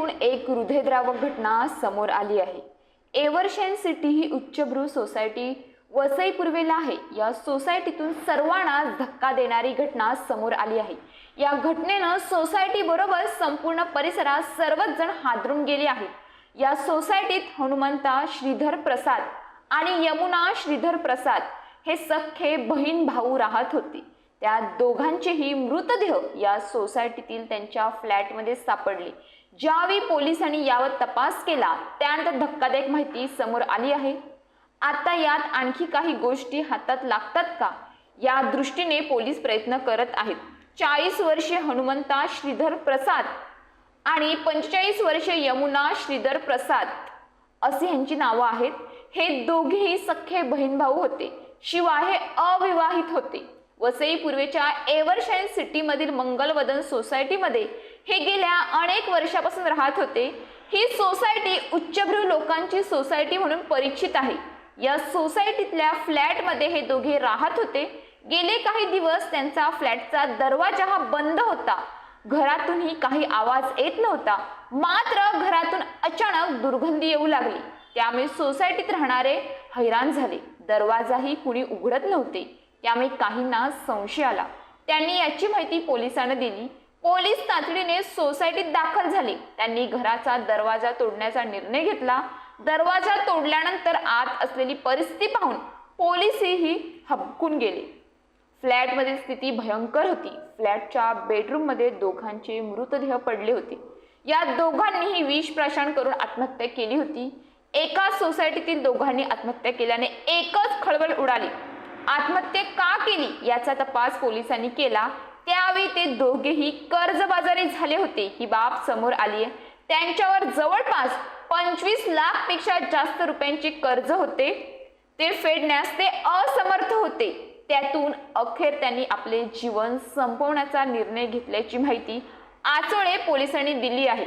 सोसायटीतून एक हृदयद्रावक घटना समोर आली आहे। एव्हरशेन सिटी ही उच्चभ्रू सोसायटी वसई पूर्वेला आहे। या सोसायटीतून सर्वांना धक्का देणारी घटना समोर आली आहे। या घटनेनं सोसायटी बरोबर संपूर्ण परिसरात सर्वच जण हादरून गेले आहेत। या सोसायटीत हनुमंता श्रीधर प्रसाद आणि यमुना श्रीधर प्रसाद हे सख्खे बहीण भाऊ राहत होते। त्या दोघांचेही मृतदेह या सोसायटीतील त्यांच्या फ्लॅटमध्ये सापडले। ज्यावेळी पोलिसांनी यावर तपास केला त्यानंतर धक्कादायक माहिती समोर आली आहे। आता यात आणखी काही गोष्टी हातात लागतात का या दृष्टीने पोलीस प्रयत्न करत आहेत। 40 वर्षीय हनुमंता श्रीधर प्रसाद आणि 45 वर्षीय यमुना श्रीधर प्रसाद असे यांची नावं आहेत। हे दोघेही सख्खे बहीण भाऊ होते, शिवाय हे अविवाहित होते। वसई पूर्वेच्या एव्हरशेन सिटी मधील मंगलवदन सोसायटीमध्ये हे गेल्या अनेक वर्षापासून राहत होते। ही सोसायटी उच्चभ्रू लोकांची सोसायटी म्हणून परिचित आहे। या सोसायटीतल्या फ्लॅटमध्ये हे दोघे राहत होते। गेले काही दिवस त्यांचा फ्लॅटचा दरवाजा हा बंद होता। घरातूनही काही आवाज येत नव्हता। मात्र घरातून अचानक दुर्गंधी येऊ लागली। त्यामुळे सोसायटीत राहणारे हैराण झाले। दरवाजाही कुणी उघडत नव्हते। त्यामुळे काहींना संशय आला। त्यांनी याची माहिती पोलिसांना दिली। पोलीस तातडीने सोसायटीत दाखल झाले। त्यांनी घराचा दरवाजा तोडण्याचा निर्णय घेतला। दरवाजा तोडल्यानंतर आत असलेली परिस्थिती पाहून पोलीसही हबकून गेले। फ्लॅटमधील स्थिती भयंकर होती। फ्लॅटच्या बेडरूममध्ये दोघांचे मृतदेह पडले होते। या दोघांनीही विष प्राशन करून आत्महत्या केली होती। एका सोसायटीतील दोघांनी आत्महत्या केल्याने एकच खळबळ उडाली। आत्महत्या का केली याचा तपास पोलिसांनी केला। त्यावेळी ते दोघेही कर्जबाजारी झाले होते ही बाब समोर आली आहे। त्यांच्यावर जवळपास 25 लाख पेक्षा जास्त रुपयांचे कर्ज होते। ते फेडण्यास ते असमर्थ होते। त्यातून अखेर त्यांनी आपले जीवन संपवण्याचा निर्णय घेतल्याची माहिती आचोळे पोलिसांनी दिली आहे।